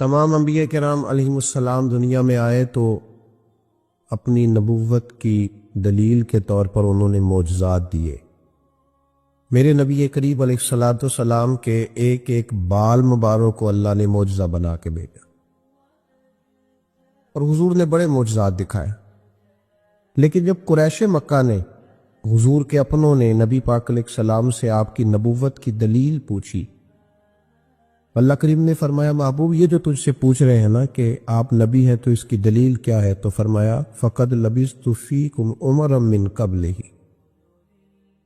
تمام انبیاء کرام علیہم السلام دنیا میں آئے تو اپنی نبوت کی دلیل کے طور پر انہوں نے معجزات دیے۔ میرے نبی کریم علیہ الصلوۃ والسلام کے ایک ایک بال مبارک کو اللہ نے معجزہ بنا کے بھیجا، اور حضور نے بڑے معجزات دکھائے۔ لیکن جب قریش مکہ نے، حضور کے اپنوں نے نبی پاک علیہ السلام سے آپ کی نبوت کی دلیل پوچھی، اللہ کریم نے فرمایا محبوب یہ جو تجھ سے پوچھ رہے ہیں نا کہ آپ نبی ہیں تو اس کی دلیل کیا ہے، تو فرمایا فقد لبثت فیکم عمرا من قبلہ،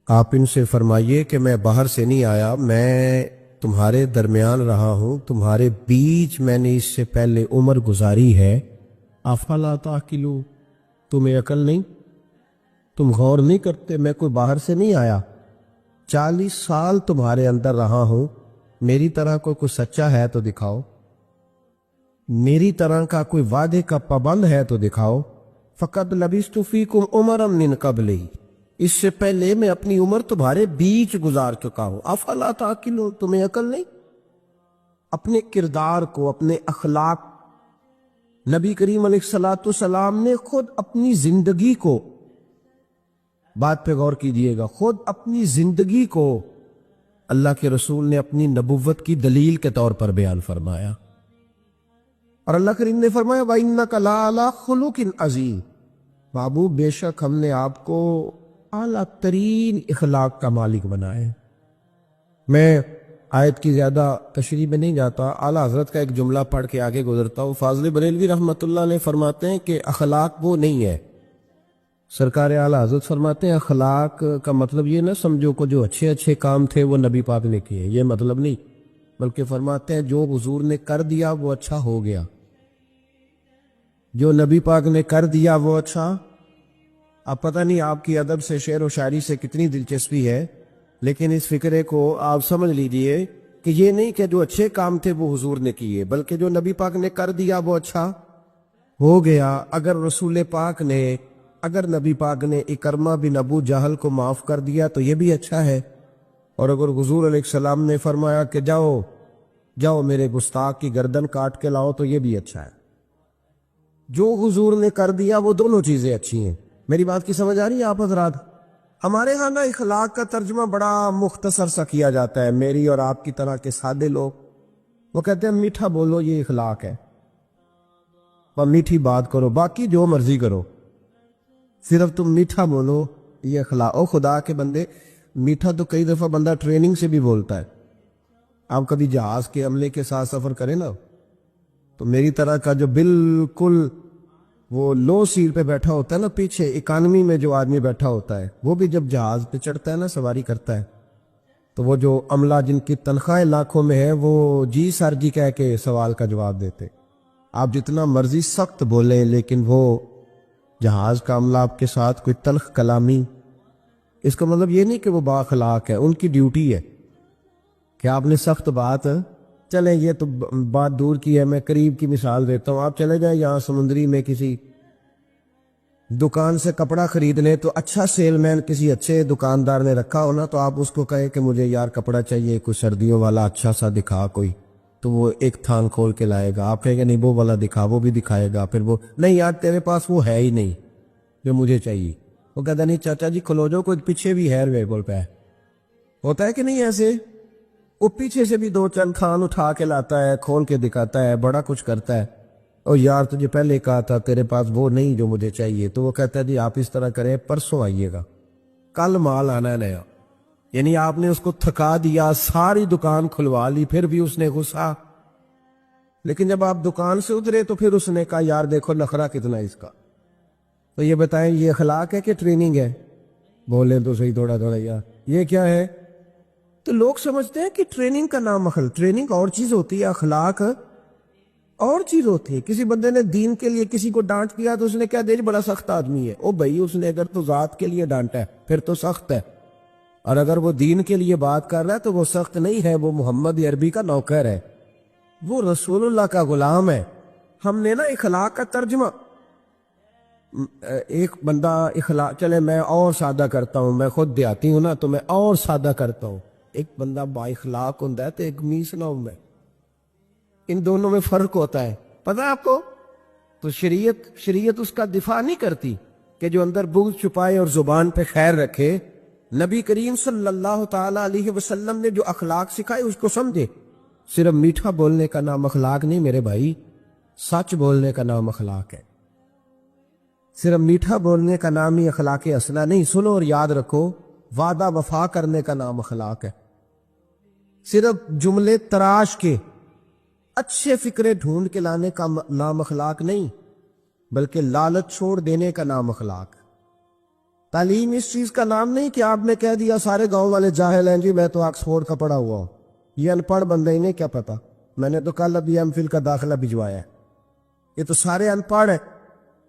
آپ ان سے فرمائیے کہ میں باہر سے نہیں آیا، میں تمہارے درمیان رہا ہوں، تمہارے بیچ میں نے اس سے پہلے عمر گزاری ہے۔ افلا تعقلون، تمہیں عقل نہیں، تم غور نہیں کرتے؟ میں کوئی باہر سے نہیں آیا، 40 سال تمہارے اندر رہا ہوں، میری طرح کوئی سچا ہے تو دکھاؤ، میری طرح کا کوئی وعدے کا پابند ہے تو دکھاؤ۔ فقد لبثت فیکم عمرا من قبلہ، اس سے پہلے میں اپنی عمر تمہارے بیچ گزار چکا ہوں۔ افلا تعقلون، تمہیں عقل نہیں؟ اپنے کردار کو، اپنے اخلاق، نبی کریم علیہ الصلوۃ والسلام نے خود اپنی زندگی کو، بات پہ غور کیجئے گا، خود اپنی زندگی کو اللہ کے رسول نے اپنی نبوت کی دلیل کے طور پر بیان فرمایا، اور اللہ کریم نے فرمایا وَإِنَّكَ لَعَلَىٰ خُلُقٍ عَظِيمٍ، محبوب بے شک ہم نے آپ کو اعلیٰ ترین اخلاق کا مالک بنایا ہے۔ میں آیت کی زیادہ تشریح میں نہیں جاتا، اعلیٰ حضرت کا ایک جملہ پڑھ کے آگے گزرتا ہوں۔ فاضل بریلوی رحمۃ اللہ علیہ فرماتے ہیں کہ اخلاق وہ نہیں ہے، سرکار اعلیٰ حضرت فرماتے ہیں اخلاق کا مطلب یہ نہ سمجھو کہ جو اچھے اچھے کام تھے وہ نبی پاک نے کیے، یہ مطلب نہیں، بلکہ فرماتے ہیں جو حضور نے کر دیا وہ اچھا ہو گیا، جو نبی پاک نے کر دیا وہ اچھا۔ اب پتہ نہیں آپ کی ادب سے، شعر و شاعری سے کتنی دلچسپی ہے، لیکن اس فکرے کو آپ سمجھ لیجئے کہ یہ نہیں کہ جو اچھے کام تھے وہ حضور نے کیے، بلکہ جو نبی پاک نے کر دیا وہ اچھا ہو گیا۔ اگر نبی پاک نے اکرمہ بن ابو جہل کو معاف کر دیا تو یہ بھی اچھا ہے، اور اگر حضور علیہ السلام نے فرمایا کہ جاؤ میرے گستاخ کی گردن کاٹ کے لاؤ تو یہ بھی اچھا ہے۔ جو حضور نے کر دیا وہ دونوں چیزیں اچھی ہیں۔ میری بات کی سمجھ آ رہی ہے آپ حضرات؟ ہمارے ہاں نا اخلاق کا ترجمہ بڑا مختصر سا کیا جاتا ہے، میری اور آپ کی طرح کے سادے لوگ وہ کہتے ہیں میٹھا بولو یہ اخلاق ہے، اور میٹھی بات کرو، باقی جو مرضی کرو، صرف تم میٹھا بولو یہ اخلاق۔ او خدا کے بندے، میٹھا تو کئی دفعہ بندہ ٹریننگ سے بھی بولتا ہے۔ آپ کبھی جہاز کے عملے کے ساتھ سفر کریں نا، تو میری طرح کا جو بالکل وہ لو سیٹ پہ بیٹھا ہوتا ہے نا، پیچھے اکانومی میں جو آدمی بیٹھا ہوتا ہے، وہ بھی جب جہاز پہ چڑھتا ہے نا، سواری کرتا ہے، تو وہ جو عملہ جن کی تنخواہیں لاکھوں میں ہے وہ جی سر جی کہہ کے سوال کا جواب دیتے۔ آپ جتنا مرضی سخت بولیں، لیکن وہ جہاز کا عملہ آپ کے ساتھ کوئی تلخ کلامی، اس کا مطلب یہ نہیں کہ وہ با اخلاق ہے، ان کی ڈیوٹی ہے کہ آپ نے سخت بات، چلیں یہ تو بات دور کی ہے، میں قریب کی مثال دیتا ہوں۔ آپ چلے جائیں یہاں سمندری میں کسی دکان سے کپڑا خرید لیں، تو اچھا سیل مین کسی اچھے دکاندار نے رکھا ہو نا، تو آپ اس کو کہیں کہ مجھے یار کپڑا چاہیے کوئی سردیوں والا اچھا سا دکھا کوئی، تو وہ ایک تھان کھول کے لائے گا، آپ کہیں گے نہیں وہ والا دکھا، وہ بھی دکھائے گا، پھر وہ نہیں یار تیرے پاس وہ ہے ہی نہیں جو مجھے چاہیے، وہ کہتا نہیں چاچا جی کھلو جو، کوئی پیچھے بھی ہے اویلیبل پہ، ہوتا ہے کہ نہیں ایسے؟ وہ پیچھے سے بھی دو چند تھان اٹھا کے لاتا ہے، کھول کے دکھاتا ہے، بڑا کچھ کرتا ہے، اور یار تجھے پہلے کہا تھا تیرے پاس وہ نہیں جو مجھے چاہیے، تو وہ کہتا ہے جی آپ اس طرح کریں پرسوں آئیے گا، کل مال آنا ہے نیا، یعنی آپ نے اس کو تھکا دیا، ساری دکان کھلوا لی، پھر بھی اس نے غصہ، لیکن جب آپ دکان سے اترے تو پھر اس نے کہا یار دیکھو نخرہ کتنا اس کا۔ تو یہ بتائیں یہ اخلاق ہے کہ ٹریننگ ہے؟ بولیں تو صحیح تھوڑا یار یہ کیا ہے؟ تو لوگ سمجھتے ہیں کہ ٹریننگ کا نام ٹریننگ اور چیز ہوتی ہے، اخلاق اور چیز ہوتی ہے۔ کسی بندے نے دین کے لیے کسی کو ڈانٹ دیا تو اس نے کیا دے بڑا سخت آدمی ہے، او بھائی اس نے اگر تو ذات کے لیے ڈانٹا ہے پھر تو سخت ہے، اور اگر وہ دین کے لیے بات کر رہا ہے تو وہ سخت نہیں ہے، وہ محمد عربی کا نوکر ہے، وہ رسول اللہ کا غلام ہے۔ ہم نے نا اخلاق کا ترجمہ، ایک بندہ اخلاق، چلے میں اور سادہ کرتا ہوں، میں خود دیہاتی ہوں نا تو میں اور سادہ کرتا ہوں، ایک بندہ با اخلاق ہوں تو ایک میس نہ ہوں میں، ان دونوں میں فرق ہوتا ہے، پتہ ہے آپ کو؟ تو شریعت اس کا دفاع نہیں کرتی کہ جو اندر بغض چھپائے اور زبان پہ خیر رکھے۔ نبی کریم صلی اللہ تعالی علیہ وسلم نے جو اخلاق سکھائے اس کو سمجھے۔ صرف میٹھا بولنے کا نام اخلاق نہیں میرے بھائی، سچ بولنے کا نام اخلاق ہے۔ صرف میٹھا بولنے کا نام ہی اخلاق اصلا نہیں، سنو اور یاد رکھو، وعدہ وفا کرنے کا نام اخلاق ہے۔ صرف جملے تراش کے اچھے فکرے ڈھونڈ کے لانے کا نام اخلاق نہیں، بلکہ لالچ چھوڑ دینے کا نام اخلاق ہے۔ تعلیم اس چیز کا نام نہیں کہ آپ نے کہہ دیا سارے گاؤں والے جاہل ہیں جی، میں تو آکسفورڈ کا پڑھا ہوا ہوں، یہ ان پڑھ بندے انہیں کیا پتا، میں نے تو کل ابھی ایم فل کا داخلہ بھجوایا ہے، یہ تو سارے ان پڑھ ہیں،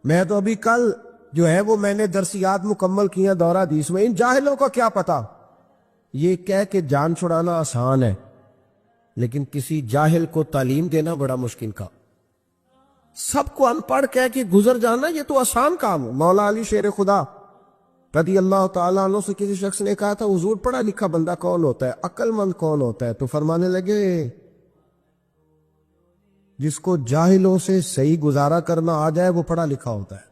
میں تو ابھی کل جو ہے وہ میں نے درسیات مکمل کیا دورہ حدیث میں، ان جاہلوں کو کیا پتا۔ یہ کہہ کے جان چھڑانا آسان ہے، لیکن کسی جاہل کو تعلیم دینا بڑا مشکل کا۔ سب کو ان پڑھ کہہ کے گزر جانا یہ تو آسان کام ہے۔ مولا علی شیر خدا رضی اللہ تعالیٰ عنہ سے کسی شخص نے کہا تھا حضور پڑھا لکھا بندہ کون ہوتا ہے، عقل مند کون ہوتا ہے؟ تو فرمانے لگے جس کو جاہلوں سے صحیح گزارا کرنا آ جائے وہ پڑھا لکھا ہوتا ہے۔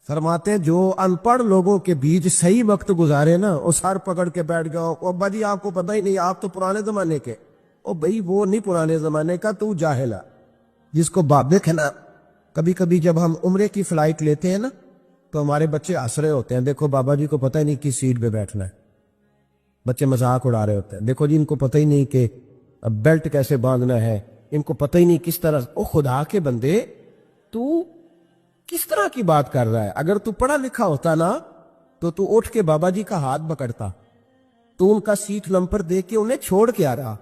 فرماتے ہیں جو ان پڑھ لوگوں کے بیچ صحیح وقت گزارے نا، وہ سر پکڑ کے بیٹھ گیا، ابا جی آپ کو پتہ ہی نہیں، آپ تو پرانے زمانے کے۔ او بھائی وہ نہیں پرانے زمانے کا، تو جاہل ہے۔ جس کو باپ دیکھے نا، کبھی کبھی جب ہم عمرے کی فلائٹ لیتے ہیں نا تو ہمارے بچے ہنس رہے ہوتے ہیں، دیکھو بابا جی کو پتہ ہی نہیں کس سیٹ پہ بیٹھنا ہے، بچے مذاق اڑا رہے ہوتے ہیں، دیکھو جی ان کو پتہ ہی نہیں کہ بیلٹ کیسے باندھنا ہے، ان کو پتہ ہی نہیں کس طرح۔ او خدا کے بندے، تو کس طرح کی بات کر رہا ہے؟ اگر تو پڑھا لکھا ہوتا نا تو اٹھ کے بابا جی کا ہاتھ پکڑتا، تو ان کا سیٹ نمبر دے کے انہیں چھوڑ کے آ رہا۔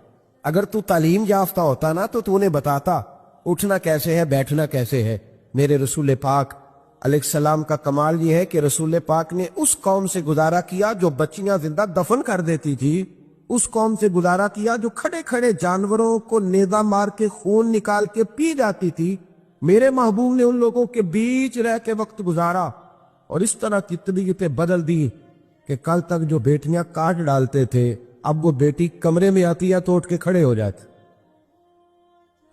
اگر تو تعلیم یافتہ ہوتا نا تو انہیں بتاتا اٹھنا کیسے ہے، بیٹھنا کیسے ہے۔ میرے رسول پاک علیہ السلام کا کمال یہ ہے کہ رسول پاک نے اس قوم سے گزارا کیا جو بچیاں زندہ دفن کر دیتی تھی، اس قوم سے گزارا کیا جو کھڑے کھڑے جانوروں کو نیزہ مار کے خون نکال کے پی جاتی تھی۔ میرے محبوب نے ان لوگوں کے بیچ رہ کے وقت گزارا اور اس طرح کی طبیعتیں بدل دی کہ کل تک جو بیٹیاں کاٹ ڈالتے تھے اب وہ بیٹی کمرے میں آتی ہے تو اٹھ کے کھڑے ہو جاتے۔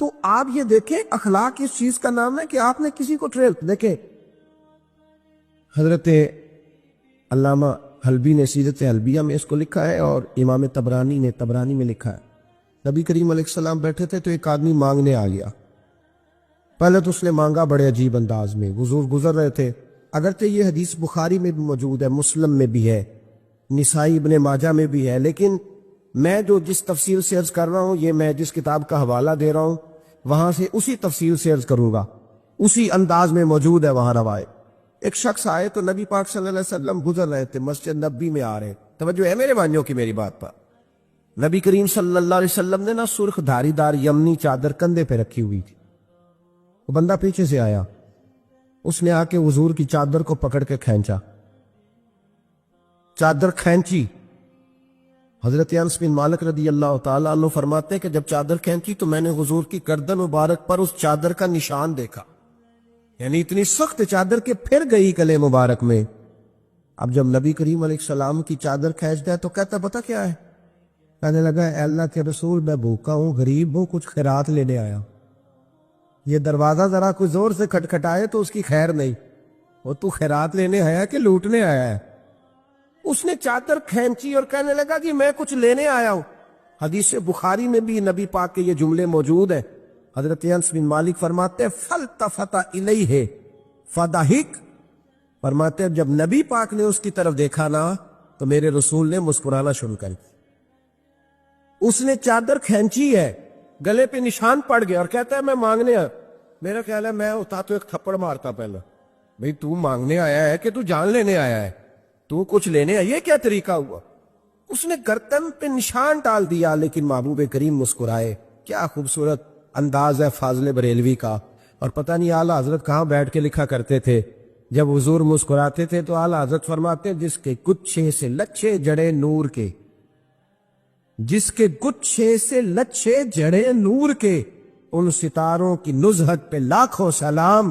تو آپ یہ دیکھیں اخلاق اس چیز کا نام ہے کہ آپ نے کسی کو ٹریل دیکھیں۔ حضرت علامہ حلبی نے سیرت حلبیہ میں اس کو لکھا ہے اور امام طبرانی نے تبرانی میں لکھا ہے۔ نبی کریم علیہ السلام بیٹھے تھے تو ایک آدمی مانگنے آ گیا۔ پہلے تو اس نے مانگا بڑے عجیب انداز میں، حضور گزر رہے تھے، اگرچہ یہ حدیث بخاری میں بھی موجود ہے، مسلم میں بھی ہے، نسائی ابن ماجہ میں بھی ہے، لیکن میں جو جس تفصیل سے عرض کر رہا ہوں یہ میں جس کتاب کا حوالہ دے رہا ہوں وہاں سے اسی تفصیل سے عرض کروں گا، اسی انداز میں موجود ہے وہاں روایت۔ ایک شخص آئے تو نبی پاک صلی اللہ علیہ وسلم گزر رہے تھے، مسجد نبی میں آ رہے، توجہ ہے میرے بھائیوں کی میری بات پر۔ نبی کریم صلی اللہ علیہ وسلم نے نا سرخ دھاری دار یمنی چادر کندھے پہ رکھی ہوئی تھی۔ وہ بندہ پیچھے سے آیا، اس نے آ کے حضور کی چادر کو پکڑ کے کھینچا، چادر کھینچی۔ حضرت انس بن مالک رضی اللہ تعالیٰ عنہ فرماتے ہیں کہ جب چادر کھینچی تو میں نے حضور کی گردن مبارک پر اس چادر کا نشان دیکھا، یعنی اتنی سخت چادر کہ پھر گئی گلے مبارک میں۔ اب جب نبی کریم علیہ السلام کی چادر کھینچتا ہے تو کہتا پتہ کیا ہے؟ کہنے لگا اے اللہ کے رسول میں بھوکا ہوں، غریب ہوں، کچھ خیرات لینے آیا۔ یہ دروازہ ذرا کوئی زور سے کھٹکھٹائے تو اس کی خیر نہیں، وہ تو خیرات لینے آیا کہ لوٹنے آیا ہے؟ اس نے چادر کھینچی اور کہنے لگا کہ میں کچھ لینے آیا ہوں۔ حدیث بخاری میں بھی نبی پاک کے یہ جملے موجود ہیں۔ حضرت انس بن مالک فرماتے ہیں فَالْتَفَتَ إِلَيْهِ فَضَحِكَ، فرماتے ہیں جب نبی پاک نے اس کی طرف دیکھا نا تو میرے رسول نے مسکرانا شروع کر دیا۔ اس نے چادر کھینچی ہے، گلے پہ نشان پڑ گیا اور کہتا ہے میں مانگنے آیا۔ میرا خیال ہے میں ہوتا تو ایک تھپڑ مارتا پہلا، بھئی تو مانگنے آیا ہے کہ تو جان لینے آیا ہے؟ تو کچھ لینے آیا، یہ کیا طریقہ ہوا؟ اس نے گردن پہ نشان ڈال دیا، لیکن محبوب کریم مسکرائے۔ کیا خوبصورت انداز ہے فاضل بریلوی کا۔ اور پتہ نہیں اعلیٰ حضرت کہاں بیٹھ کے لکھا کرتے تھے، جب حضور مسکراتے تھے تو اعلیٰ حضرت فرماتے ہیں جس کے گچھے سے لچھے جڑے نور کے، جس کے گچھے سے لچھے جڑے نور کے، ان ستاروں کی نزہت پہ لاکھوں سلام،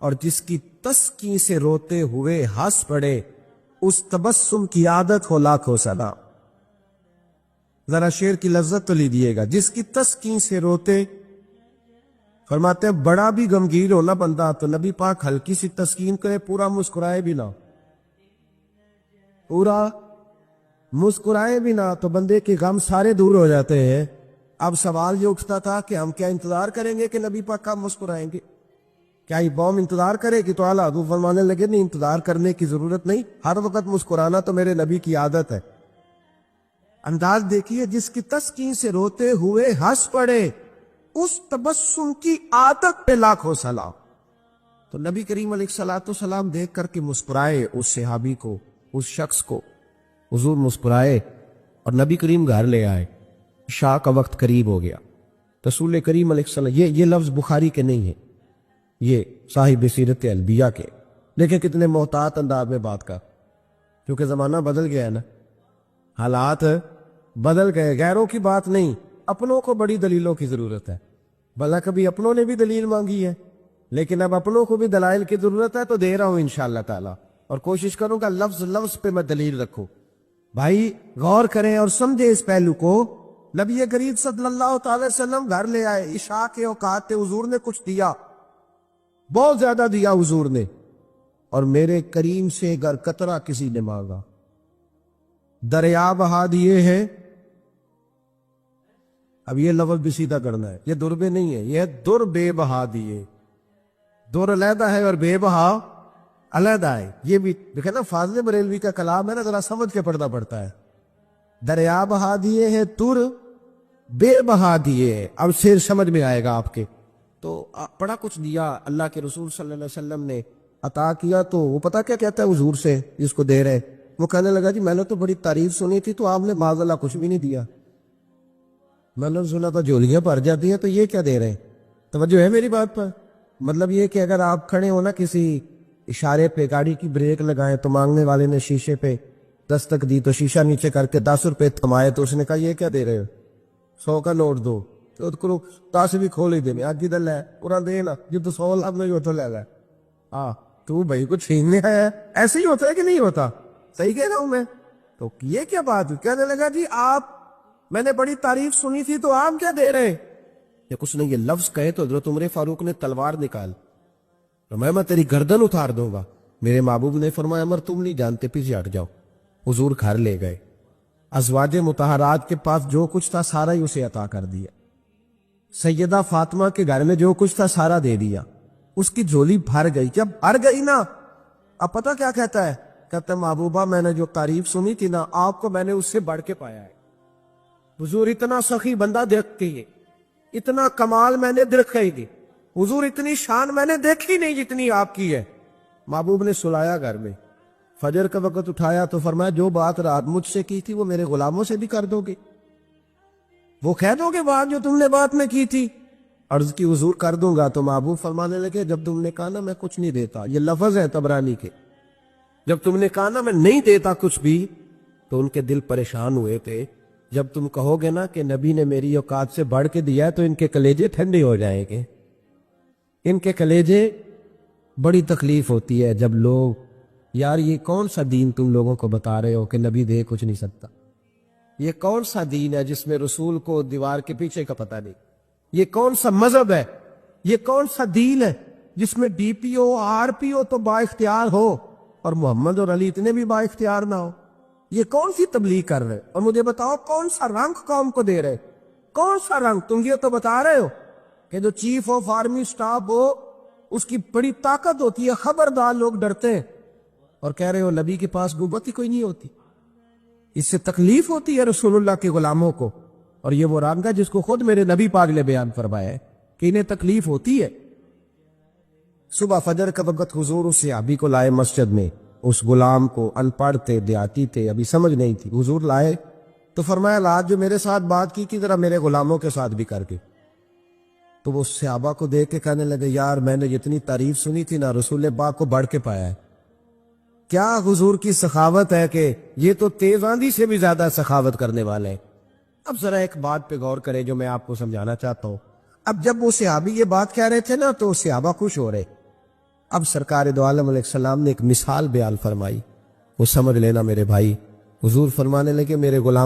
اور جس کی تسکی سے روتے ہوئے ہنس پڑے اس تبسم کی عادت ہو لاکھوں سلام۔ ذرا شعر کی لذت تو لیجیے گا. جس کی تسکین سے روتے، فرماتے ہیں بڑا بھی غمگین ہونا بندہ تو نبی پاک ہلکی سی تسکین کرے، پورا مسکرائے بھی نہ، پورا مسکرائے بھی نہ تو بندے کے غم سارے دور ہو جاتے ہیں. اب سوال یہ اٹھتا تھا کہ ہم کیا انتظار کریں گے کہ نبی پاک کب مسکرائیں گے؟ کیا یہ قوم انتظار کرے کہ تو اعلیٰ حضور فرمانے لگے نہیں، انتظار کرنے کی ضرورت نہیں، ہر وقت مسکرانا تو میرے نبی کی عادت ہے. انداز دیکھیے، جس کی تسکین سے روتے ہوئے ہنس پڑے، اس تبسم کی عادت پہ لاکھوں سلام. تو نبی کریم علیہ الصلوۃ والسلام دیکھ کر کے مسکرائے اس صحابی کو، اس شخص کو. حضور مسکرائے اور نبی کریم گھر لے آئے. عشاء کا وقت قریب ہو گیا. رسول کریم علیہ السلام، یہ لفظ بخاری کے نہیں ہے، یہ صاحب سیرت الانبیاء کے. لیکن کتنے محتاط انداز میں بات کر، کیونکہ زمانہ بدل گیا ہے نا، حالات بدل گئے. غیروں کی بات نہیں، اپنوں کو بڑی دلیلوں کی ضرورت ہے. بھلا کبھی اپنوں نے بھی دلیل مانگی ہے، لیکن اب اپنوں کو بھی دلائل کی ضرورت ہے تو دے رہا ہوں انشاءاللہ تعالی. اور کوشش کروں گا لفظ لفظ پہ میں دلیل رکھوں. بھائی غور کریں اور سمجھے اس پہلو کو. نبی کریم صلی اللہ تعالی وسلم گھر لے آئے، عشاء کے اوقات تھے، حضور نے کچھ دیا، بہت زیادہ دیا حضور نے. اور میرے کریم سے گر قطرہ کسی نے مانگا، دریا بہا دیے ہیں. اب یہ لفظ بھی سیدھا کرنا ہے، یہ دربے نہیں ہے، یہ در بے بہا دیے. در علیحدہ ہے اور بے بہا علیحدہ ہے. یہ بھی دیکھیں نا، فاضل بریلوی کا کلام ہے نا، ذرا سمجھ کے پڑھنا پڑتا ہے. دریا بہا دیے ہیں، در بے بہا دیے. اب شعر سمجھ میں آئے گا آپ کے. تو بڑا کچھ دیا اللہ کے رسول صلی اللہ علیہ وسلم نے، عطا کیا. تو وہ پتہ کیا کہتا ہے حضور سے جس کو دے رہے؟ وہ کہنے لگا جی میں نے تو بڑی تعریف سنی تھی، تو آپ نے معاذ اللہ کچھ بھی نہیں دیا. میں نے سنا تھا جھولیاں بھر جاتی ہیں، تو یہ کیا دے رہے ہیں؟ توجہ ہے میری بات پر؟ مطلب یہ کہ اگر آپ کھڑے ہو نا کسی اشارے پہ، گاڑی کی بریک لگائیں تو مانگنے والے نے شیشے پہ دستک دی تو شیشہ نیچے کر کے 10 روپے تھمائے تو اس نے کہا یہ کیا دے رہے ہو؟ 100 کا نوٹ دو. تو 10 بھی کھول ہی دینے، آج جدھر لے پورا دینا، جب تو 100 لاکھ نہیں ہوتا لے لے. ہاں تو بھائی کو چھیننے آیا ہے، ایسے ہی ہوتا ہے کہ نہیں ہوتا؟ صحیح کہہ رہا ہوں میں؟ تو یہ کیا بات ہوئی؟ کہنے لگا جی آپ، میں نے بڑی تعریف سنی تھی تو آپ کیا دے رہے؟ یا کچھ نہیں، یہ لفظ کہے تو حضرت عمر فاروق نے تلوار نکال، میں تیری گردن اتار دوں گا. میرے محبوب نے فرمایا عمر تم نہیں جانتے، پیچھے ہٹ جاؤ. حضور گھر لے گئے، ازواج مطہرات کے پاس جو کچھ تھا سارا ہی اسے عطا کر دیا. سیدہ فاطمہ کے گھر میں جو کچھ تھا سارا دے دیا. اس کی جھولی بھر گئی. جب بھر گئی نا، اب پتہ کیا کہتا ہے؟ کہتا ہے محبوبہ میں نے جو تعریف سنی تھی نا آپ کو، میں نے اس سے بڑھ کے پایا ہے. حضور اتنا سخی بندہ دیکھ کے، اتنا کمال میں نے دیکھا ہی نہیں. حضور اتنی شان میں نے دیکھی نہیں جتنی آپ کی ہے. محبوب نے سلایا گھر میں، فجر کا وقت اٹھایا تو فرمایا جو بات رات مجھ سے کی تھی وہ میرے غلاموں سے بھی کر دو گے؟ وہ کہہ دو گے بات جو تم نے بات میں کی تھی؟ عرض کی حضور کر دوں گا. تو محبوب فرمانے لگے جب تم نے کہا نا میں کچھ نہیں دیتا، یہ لفظ ہے طبرانی کے، جب تم نے کہا نا میں نہیں دیتا کچھ بھی، تو ان کے دل پریشان ہوئے تھے. جب تم کہو گے نا کہ نبی نے میری اوقات سے بڑھ کے دیا ہے تو ان کے کلیجے ٹھنڈے ہو جائیں گے. ان کے کلیجے، بڑی تکلیف ہوتی ہے جب لوگ، یار یہ کون سا دین تم لوگوں کو بتا رہے ہو کہ نبی دے کچھ نہیں سکتا؟ یہ کون سا دین ہے جس میں رسول کو دیوار کے پیچھے کا پتہ نہیں؟ یہ کون سا مذہب ہے؟ یہ کون سا دین ہے جس میں D P O R P او تو با اختیار ہو اور محمد اور علی اتنے بھی با اختیار نہ ہو؟ یہ کون سی تبلیغ کر رہے؟ اور مجھے بتاؤ کون سا رنگ قوم کو دے رہے؟ کون سا رنگ؟ تم یہ تو بتا رہے ہو کہ جو چیف آف آرمی سٹاف ہو اس کی بڑی طاقت ہوتی ہے، خبردار لوگ ڈرتے ہیں، اور کہہ رہے ہو نبی کے پاس قوت ہی کوئی نہیں ہوتی. اس سے تکلیف ہوتی ہے رسول اللہ کے غلاموں کو. اور یہ وہ رنگ ہے جس کو خود میرے نبی پاک نے بیان فرمایا ہے کہ انہیں تکلیف ہوتی ہے. صبح فجر کا وقت حضور اس صحابی کو لائے مسجد میں. اس غلام کو، ان پڑھ تھے، دیہاتی تھے، ابھی سمجھ نہیں تھی. حضور لائے تو فرمایا آج جو میرے ساتھ بات کی تھی ذرا میرے غلاموں کے ساتھ بھی کر کے. تو وہ صحابہ کو دیکھ کے کہنے لگے یار میں نے جتنی تعریف سنی تھی نا رسول پاک کو بڑھ کے پایا ہے. کیا حضور کی سخاوت ہے کہ یہ تو تیز آندھی سے بھی زیادہ سخاوت کرنے والے ہیں. اب ذرا ایک بات پہ غور کریں جو میں آپ کو سمجھانا چاہتا ہوں. اب جب وہ صحابی یہ بات کہہ رہے تھے نا تو صحابہ خوش ہو رہے. اب سرکار دو عالم علیہ السلام نے ایک مثال بیان فرمائی، وہ سمجھ لینا میرے بھائی. حضور فرمانے لگے میرے غلام